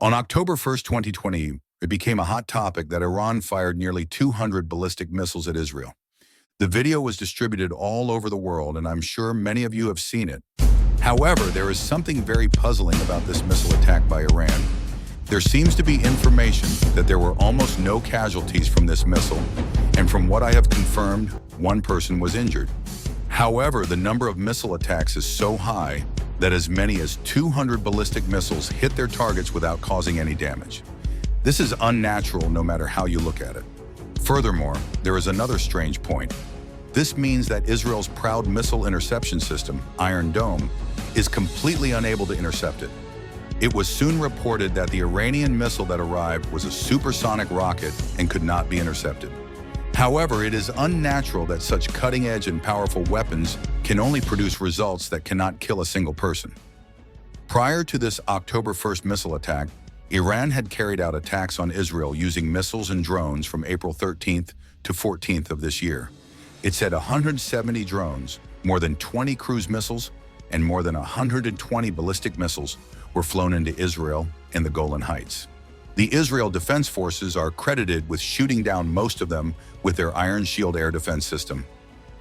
On October 1st, 2020, it became a hot topic that Iran fired nearly 200 ballistic missiles at Israel. The video was distributed all over the world, and I'm sure many of you have seen it. However, there is something very puzzling about this missile attack by Iran. There seems to be information that there were almost no casualties from this missile, and from what I have confirmed, one person was injured. However, the number of missile attacks is so high that as many as 200 ballistic missiles hit their targets without causing any damage. This is unnatural no matter how you look at it. Furthermore, there is another strange point. This means that Israel's proud missile interception system, Iron Dome, is completely unable to intercept it. It was soon reported that the Iranian missile that arrived was a supersonic rocket and could not be intercepted. However, it is unnatural that such cutting-edge and powerful weapons can only produce results that cannot kill a single person. Prior to this October 1st missile attack, Iran had carried out attacks on Israel using missiles and drones from April 13th to 14th of this year. It said 170 drones, more than 20 cruise missiles, and more than 120 ballistic missiles were flown into Israel and the Golan Heights. The Israel Defense Forces are credited with shooting down most of them with their Iron Shield air defense system.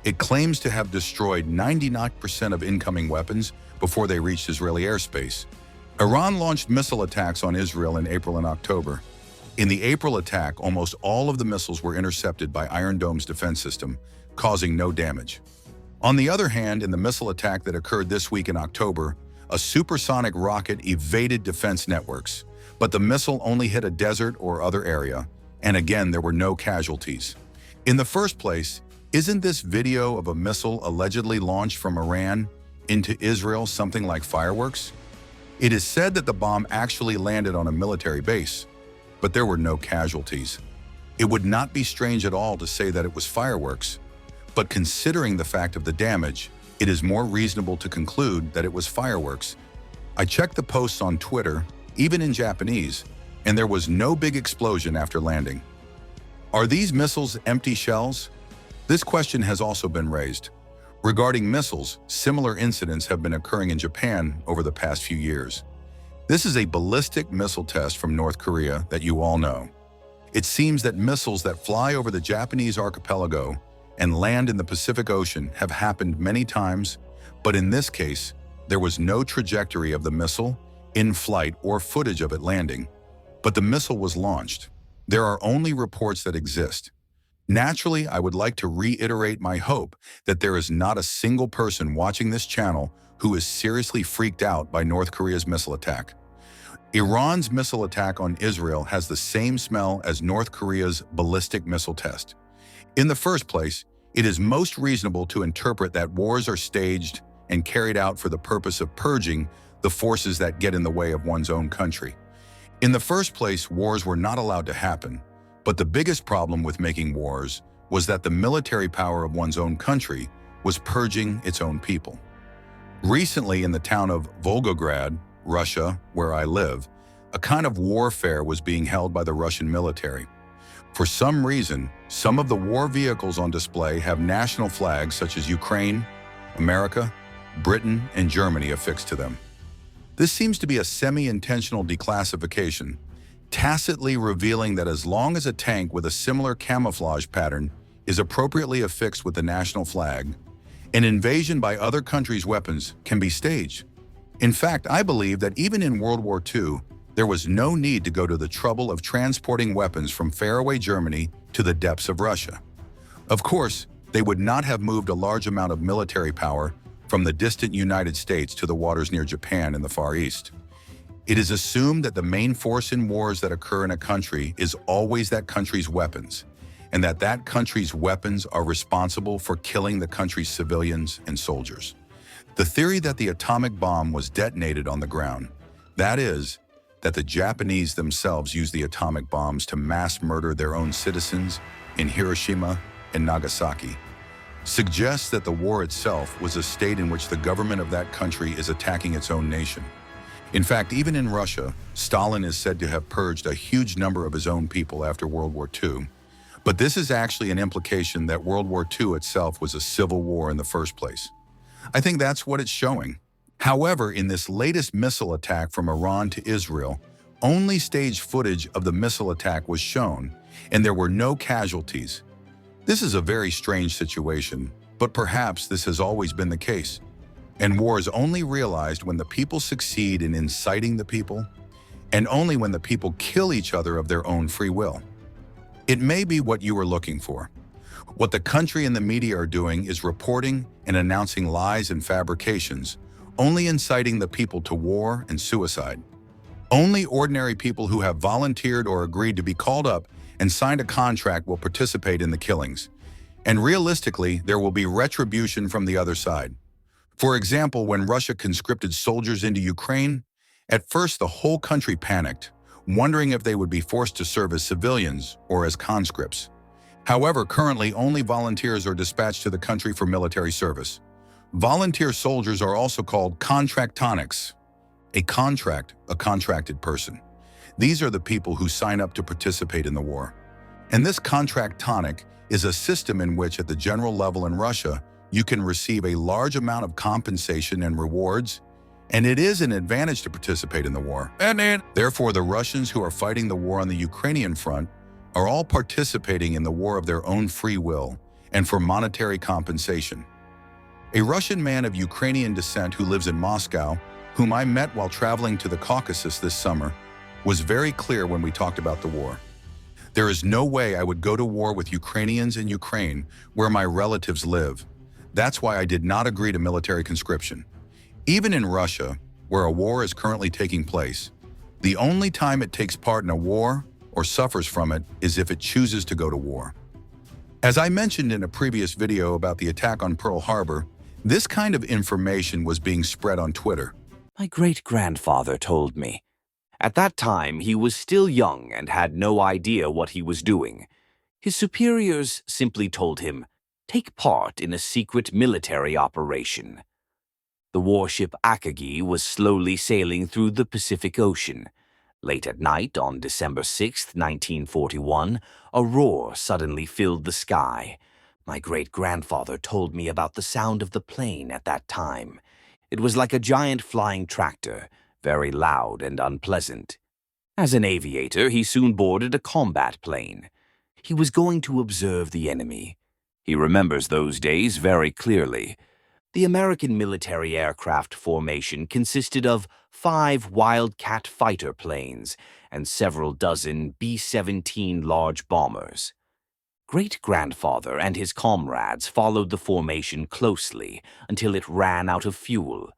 It claims to have destroyed 99% of incoming weapons before they reached Israeli airspace. Iran launched missile attacks on Israel in April and October. In the April attack, almost all of the missiles were intercepted by Iron Dome's defense system, causing no damage. On the other hand, in the missile attack that occurred this week in October, a supersonic rocket evaded defense networks, but the missile only hit a desert or other area, and again, there were no casualties. In the first place, isn't this video of a missile allegedly launched from Iran into Israel something like fireworks? It is said that the bomb actually landed on a military base, but there were no casualties. It would not be strange at all to say that it was fireworks, but considering the fact of the damage, it is more reasonable to conclude that it was fireworks. I checked the posts on Twitter, even in Japanese, and there was no big explosion after landing. Are these missiles empty shells? This question has also been raised. Regarding missiles, similar incidents have been occurring in Japan over the past few years. This is a ballistic missile test from North Korea that you all know. It seems that missiles that fly over the Japanese archipelago and land in the Pacific Ocean have happened many times, but in this case, there was no trajectory of the missile, in flight, or footage of it landing. But the missile was launched. There are only reports that exist. Naturally, I would like to reiterate my hope that there is not a single person watching this channel who is seriously freaked out by North Korea's missile attack. Iran's missile attack on Israel has the same smell as North Korea's ballistic missile test. In the first place, it is most reasonable to interpret that wars are staged and carried out for the purpose of purging the forces that get in the way of one's own country. In the first place, wars were not allowed to happen, but the biggest problem with making wars was that the military power of one's own country was purging its own people. Recently, in the town of Volgograd, Russia, where I live, a kind of warfare was being held by the Russian military. For some reason, some of the war vehicles on display have national flags such as Ukraine, America, Britain, and Germany affixed to them. This seems to be a semi-intentional declassification, tacitly revealing that as long as a tank with a similar camouflage pattern is appropriately affixed with the national flag, an invasion by other countries' weapons can be staged. In fact, I believe that even in World War II, there was no need to go to the trouble of transporting weapons from faraway Germany to the depths of Russia. Of course, they would not have moved a large amount of military power from the distant United States to the waters near Japan in the Far East. It is assumed that the main force in wars that occur in a country is always that country's weapons, and that that country's weapons are responsible for killing the country's civilians and soldiers. The theory that the atomic bomb was detonated on the ground, that is, that the Japanese themselves used the atomic bombs to mass murder their own citizens in Hiroshima and Nagasaki, suggests that the war itself was a state in which the government of that country is attacking its own nation. In fact, even in Russia, Stalin is said to have purged a huge number of his own people after World War II. But this is actually an implication that World War II itself was a civil war in the first place. I think that's what it's showing. However, in this latest missile attack from Iran to Israel, Only staged footage of the missile attack was shown, and there were no casualties. This is a very strange situation, but perhaps this has always been the case. And war is only realized when the people succeed in inciting the people, and only when the people kill each other of their own free will. It may be what you are looking for. What the country and the media are doing is reporting and announcing lies and fabrications, only inciting the people to war and suicide. Only ordinary people who have volunteered or agreed to be called up and signed a contract will participate in the killings. And realistically, there will be retribution from the other side. For example, when Russia conscripted soldiers into Ukraine, at first the whole country panicked, wondering if they would be forced to serve as civilians or as conscripts. However, currently only volunteers are dispatched to the country for military service. Volunteer soldiers are also called contractonics. A contracted person. These are the people who sign up to participate in the war. And this contractonic is a system in which at the general level in Russia, you can receive a large amount of compensation and rewards, and it is an advantage to participate in the war. Therefore, the Russians who are fighting the war on the Ukrainian front are all participating in the war of their own free will and for monetary compensation. A Russian man of Ukrainian descent who lives in Moscow, whom I met while traveling to the Caucasus this summer, was very clear when we talked about the war. There is no way I would go to war with Ukrainians in Ukraine, where my relatives live. That's why I did not agree to military conscription. Even in Russia, where a war is currently taking place, the only time it takes part in a war or suffers from it is if it chooses to go to war. As I mentioned in a previous video about the attack on Pearl Harbor, this kind of information was being spread on Twitter. My great-grandfather told me. At that time, he was still young and had no idea what he was doing. His superiors simply told him, take part in a secret military operation. The warship Akagi was slowly sailing through the Pacific Ocean. Late at night, on December 6, 1941, a roar suddenly filled the sky. My great-grandfather told me about the sound of the plane at that time. It was like a giant flying tractor, very loud and unpleasant. As an aviator, he soon boarded a combat plane. He was going to observe the enemy. He remembers those days very clearly. The American military aircraft formation consisted of 5 Wildcat fighter planes and several dozen B-17 large bombers. Great-grandfather and his comrades followed the formation closely until it ran out of fuel.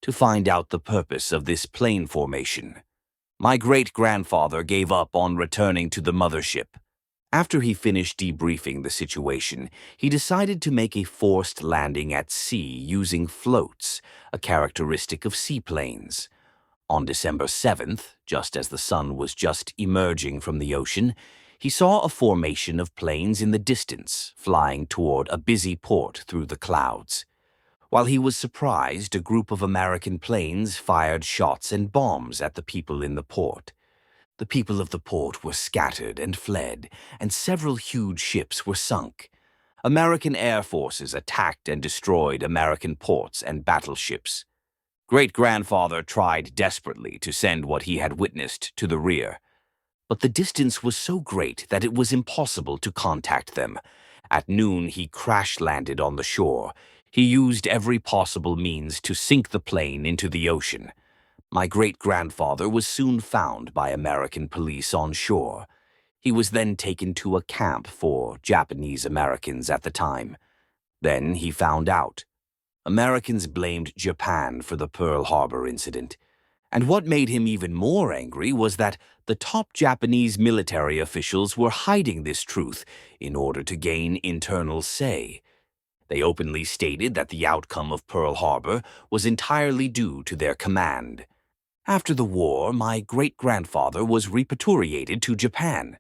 To find out the purpose of this plane formation, my great-grandfather gave up on returning to the mothership. After he finished debriefing the situation, he decided to make a forced landing at sea using floats, a characteristic of seaplanes. On December 7th, just as the sun was just emerging from the ocean, he saw a formation of planes in the distance, flying toward a busy port through the clouds. While he was surprised, a group of American planes fired shots and bombs at the people in the port. The people of the port were scattered and fled, and several huge ships were sunk. American air forces attacked and destroyed American ports and battleships. Great-grandfather tried desperately to send what he had witnessed to the rear. But the distance was so great that it was impossible to contact them. At noon, he crash-landed on the shore. He used every possible means to sink the plane into the ocean. My great-grandfather was soon found by American police on shore. He was then taken to a camp for Japanese Americans at the time. Then he found out. Americans blamed Japan for the Pearl Harbor incident. And what made him even more angry was that the top Japanese military officials were hiding this truth in order to gain internal say. They openly stated that the outcome of Pearl Harbor was entirely due to their command. After the war, my great-grandfather was repatriated to Japan.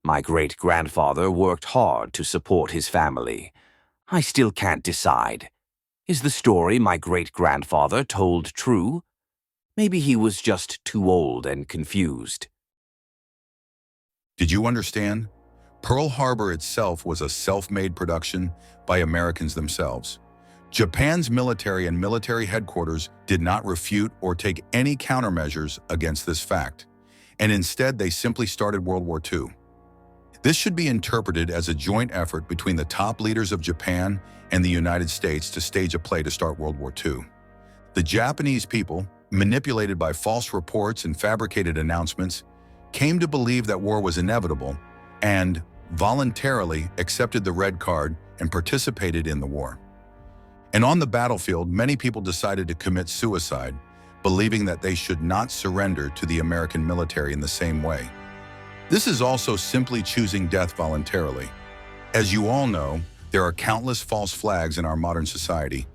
My great-grandfather worked hard to support his family. I still can't decide. Is the story my great-grandfather told true? Maybe he was just too old and confused. Did you understand? Pearl Harbor itself was a self-made production by Americans themselves. Japan's military and military headquarters did not refute or take any countermeasures against this fact. and instead they simply started World War II. This should be interpreted as a joint effort between the top leaders of Japan and the United States to stage a play to start World War II. The Japanese people, manipulated by false reports and fabricated announcements, came to believe that war was inevitable and voluntarily accepted the red card and participated in the war. And on the battlefield, many people decided to commit suicide, believing that they should not surrender to the American military in the same way. This is also simply choosing death voluntarily. As you all know, there are countless false flags in our modern society.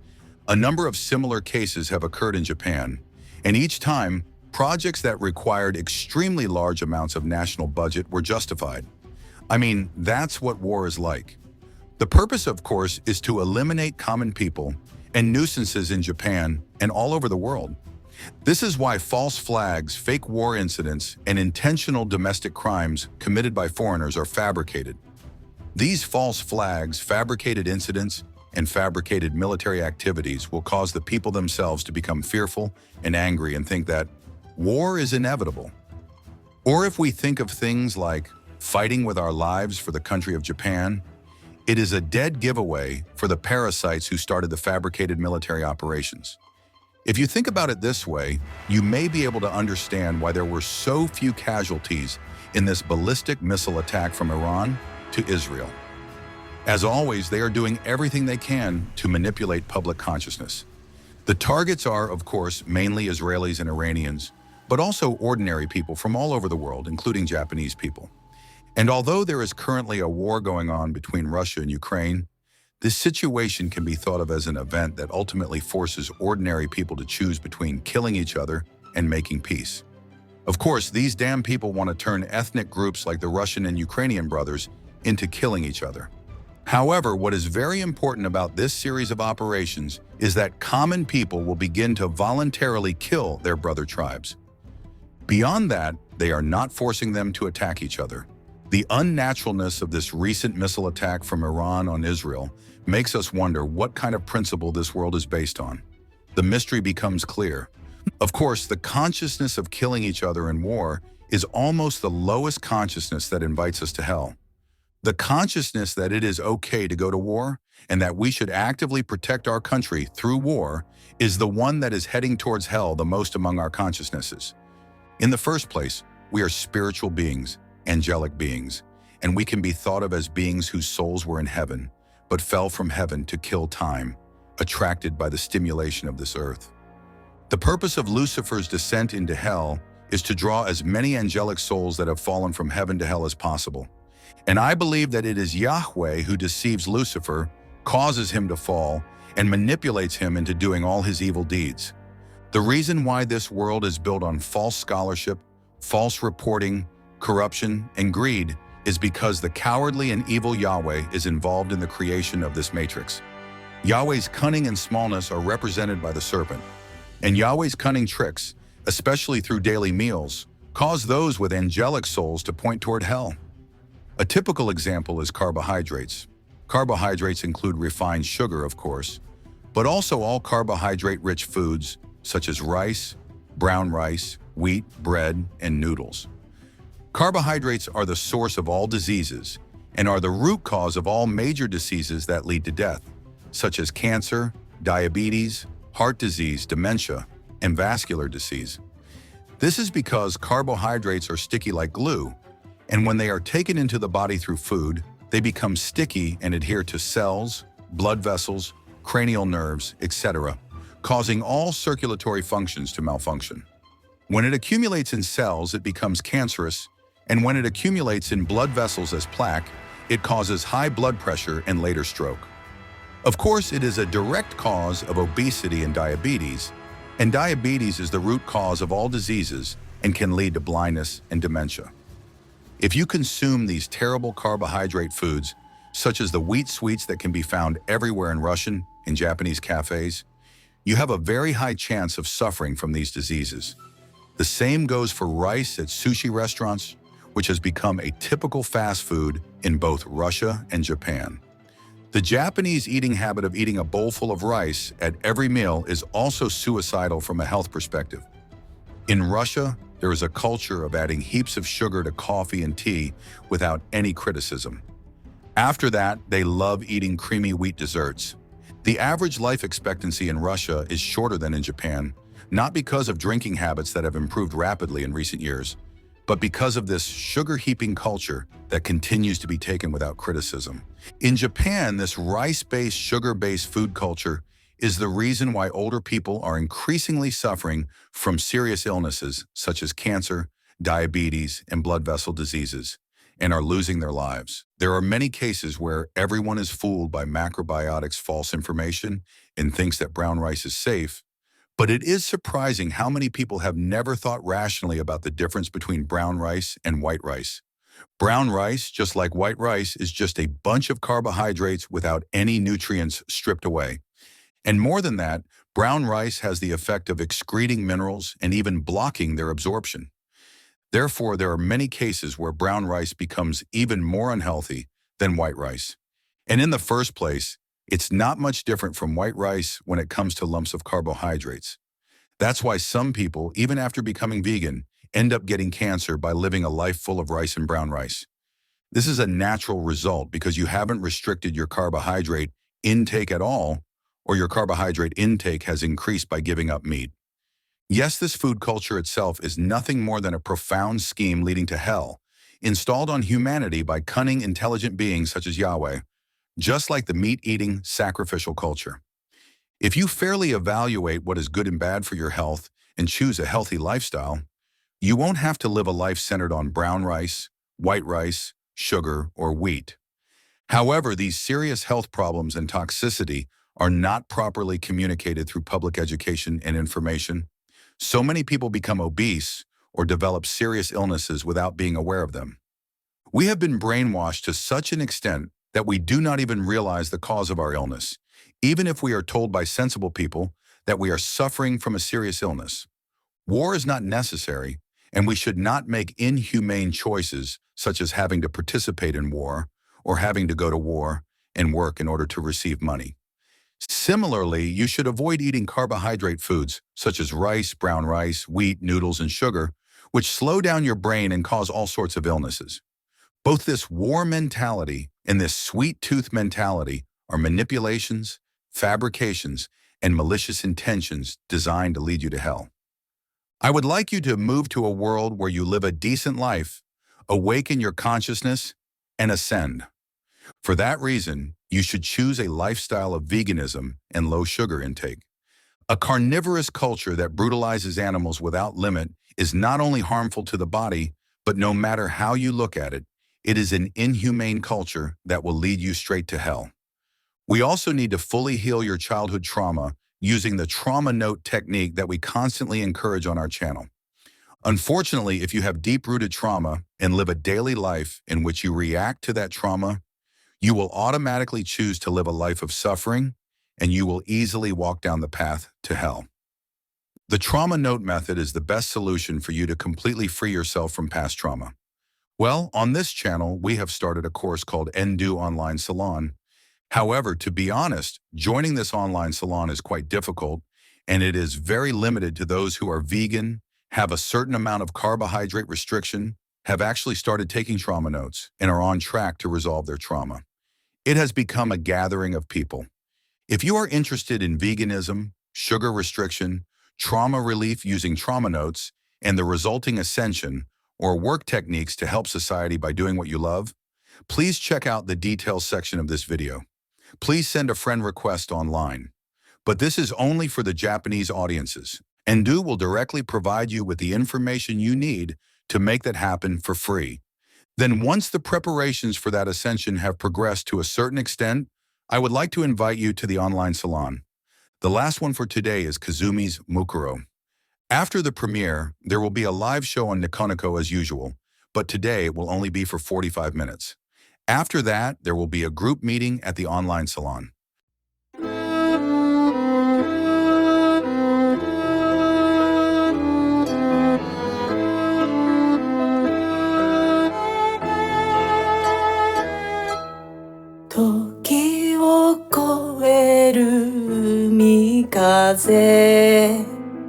A number of similar cases have occurred in Japan, and each time, projects that required extremely large amounts of national budget were justified. I mean, that's what war is like. The purpose, of course, is to eliminate common people and nuisances in Japan and all over the world. This is why false flags, fake war incidents, and intentional domestic crimes committed by foreigners are fabricated. These false flags, fabricated incidents, and fabricated military activities will cause the people themselves to become fearful and angry and think that war is inevitable. Or if we think of things like fighting with our lives for the country of Japan, it is a dead giveaway for the parasites who started the fabricated military operations. If you think about it this way, you may be able to understand why there were so few casualties in this ballistic missile attack from Iran to Israel. As always, they are doing everything they can to manipulate public consciousness. The targets are, of course, mainly Israelis and Iranians, but also ordinary people from all over the world, including Japanese people. And although there is currently a war going on between Russia and Ukraine, this situation can be thought of as an event that ultimately forces ordinary people to choose between killing each other and making peace. Of course, these damn people want to turn ethnic groups like the Russian and Ukrainian brothers into killing each other. However, what is very important about this series of operations is that common people will begin to voluntarily kill their brother tribes. Beyond that, they are not forcing them to attack each other. The unnaturalness of this recent missile attack from Iran on Israel makes us wonder what kind of principle this world is based on. The mystery becomes clear. Of course, the consciousness of killing each other in war is almost the lowest consciousness that invites us to hell. The consciousness that it is okay to go to war and that we should actively protect our country through war is the one that is heading towards hell the most among our consciousnesses. In the first place, we are spiritual beings, angelic beings, and we can be thought of as beings whose souls were in heaven, but fell from heaven to kill time, attracted by the stimulation of this earth. The purpose of Lucifer's descent into hell is to draw as many angelic souls that have fallen from heaven to hell as possible. And I believe that it is Yahweh who deceives Lucifer, causes him to fall, and manipulates him into doing all his evil deeds. The reason why this world is built on false scholarship, false reporting, corruption, and greed is because the cowardly and evil Yahweh is involved in the creation of this matrix. Yahweh's cunning and smallness are represented by the serpent, and Yahweh's cunning tricks, especially through daily meals, cause those with angelic souls to point toward hell. A typical example is carbohydrates. Carbohydrates include refined sugar, of course, but also all carbohydrate-rich foods such as rice, brown rice, wheat, bread, and noodles. Carbohydrates are the source of all diseases and are the root cause of all major diseases that lead to death, such as cancer, diabetes, heart disease, dementia, and vascular disease. This is because carbohydrates are sticky like glue, and when they are taken into the body through food, they become sticky and adhere to cells, blood vessels, cranial nerves, etc., causing all circulatory functions to malfunction. When it accumulates in cells, it becomes cancerous, and when it accumulates in blood vessels as plaque, it causes high blood pressure and later stroke. Of course, it is a direct cause of obesity and diabetes is the root cause of all diseases and can lead to blindness and dementia. If you consume these terrible carbohydrate foods, such as the wheat sweets that can be found everywhere in Russian and Japanese cafes, you have a very high chance of suffering from these diseases. The same goes for rice at sushi restaurants, which has become a typical fast food in both Russia and Japan. The Japanese eating habit of eating a bowl full of rice at every meal is also suicidal from a health perspective. In Russia, there is a culture of adding heaps of sugar to coffee and tea without any criticism. After that, they love eating creamy wheat desserts. The average life expectancy in Russia is shorter than in Japan, not because of drinking habits that have improved rapidly in recent years, but because of this sugar-heaping culture that continues to be taken without criticism. In Japan, this rice-based, sugar-based food culture is the reason why older people are increasingly suffering from serious illnesses such as cancer, diabetes, and blood vessel diseases, and are losing their lives. There are many cases where everyone is fooled by macrobiotics' false information and thinks that brown rice is safe, but it is surprising how many people have never thought rationally about the difference between brown rice and white rice. Brown rice, just like white rice, is just a bunch of carbohydrates without any nutrients stripped away. And more than that, brown rice has the effect of excreting minerals and even blocking their absorption. Therefore, there are many cases where brown rice becomes even more unhealthy than white rice. And in the first place, it's not much different from white rice when it comes to lumps of carbohydrates. That's why some people, even after becoming vegan, end up getting cancer by living a life full of rice and brown rice. This is a natural result because you haven't restricted your carbohydrate intake at all, or your carbohydrate intake has increased by giving up meat. Yes, this food culture itself is nothing more than a profound scheme leading to hell, installed on humanity by cunning, intelligent beings such as Yahweh, just like the meat-eating, sacrificial culture. If you fairly evaluate what is good and bad for your health and choose a healthy lifestyle, you won't have to live a life centered on brown rice, white rice, sugar, or wheat. However, these serious health problems and toxicity are not properly communicated through public education and information. So many people become obese or develop serious illnesses without being aware of them. We have been brainwashed to such an extent that we do not even realize the cause of our illness, even if we are told by sensible people that we are suffering from a serious illness. War is not necessary, and we should not make inhumane choices such as having to participate in war or having to go to war and work in order to receive money. Similarly, you should avoid eating carbohydrate foods such as rice, brown rice, wheat, noodles, and sugar, which slow down your brain and cause all sorts of illnesses. Both this war mentality and this sweet tooth mentality are manipulations, fabrications, and malicious intentions designed to lead you to hell. I would like you to move to a world where you live a decent life, awaken your consciousness, and ascend. For that reason, you should choose a lifestyle of veganism and low sugar intake. A carnivorous culture that brutalizes animals without limit is not only harmful to the body, but no matter how you look at it, it is an inhumane culture that will lead you straight to hell. We also need to fully heal your childhood trauma using the trauma note technique that we constantly encourage on our channel. Unfortunately, if you have deep-rooted trauma and live a daily life in which you react to that trauma, you will automatically choose to live a life of suffering, and you will easily walk down the path to hell. The trauma note method is the best solution for you to completely free yourself from past trauma. Well, on this channel, we have started a course called Endo Online Salon. However, to be honest, joining this online salon is quite difficult, and it is very limited to those who are vegan, have a certain amount of carbohydrate restriction, have actually started taking trauma notes, and are on track to resolve their trauma. It has become a gathering of people. If you are interested in veganism, sugar restriction, trauma relief using trauma notes, and the resulting ascension, or work techniques to help society by doing what you love, please check out the details section of this video. Please send a friend request online. But this is only for the Japanese audiences. Endo will directly provide you with the information you need to make that happen for free. Then once the preparations for that ascension have progressed to a certain extent, I would like to invite you to the online salon. The last one for today is Kazumi's Mukuro. After the premiere, there will be a live show on Nikoniko as usual, but today it will only be for 45 minutes. After that, there will be a group meeting at the online salon. "時を超える海風」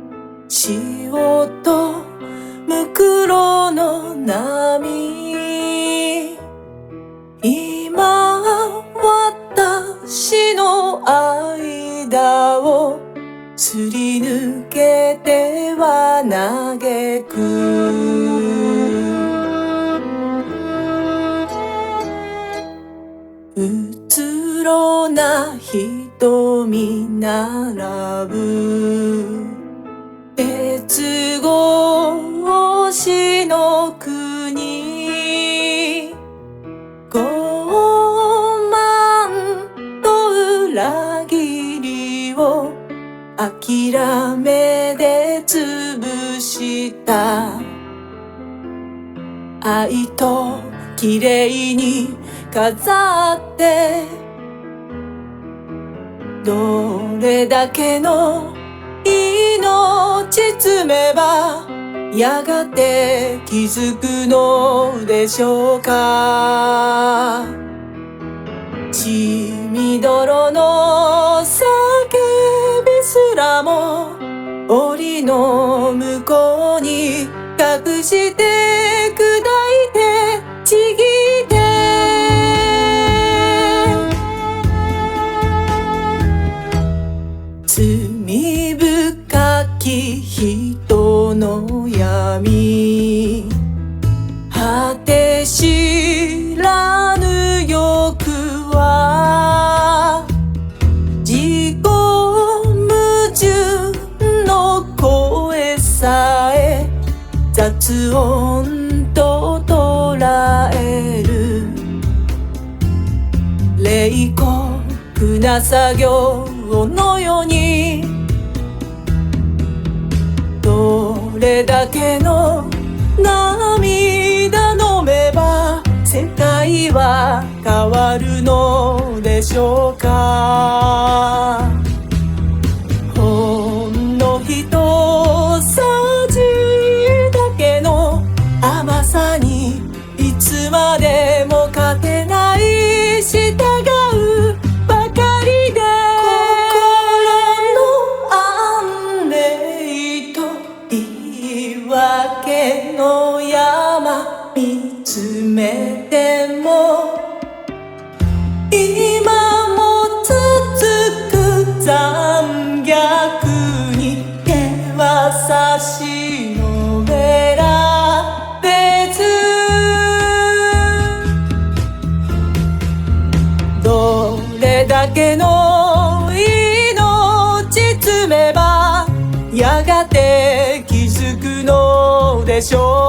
「潮と向闇今私の間をすり抜けては嘆くうつろな瞳並ぶ鉄格子の国傲慢と裏切りを諦めで潰した愛と綺麗に飾ってどれだけの命詰めばやがて気づくのでしょうか血みどろの叫びすらも檻の向こうに隠して砕いてちぎって罪深き人の闇果て知らぬ欲は自己矛盾の声さえ雑音と捉える冷酷な作業のようにどれだけの涙飲めば世界は変わるのでしょうかほんのひとさじだけの甘さにいつまでも勝てない従うばかりで訳の山見つめても今も続く残虐に険さしのべられずどれだけの命詰めばやがて気づくのでしょう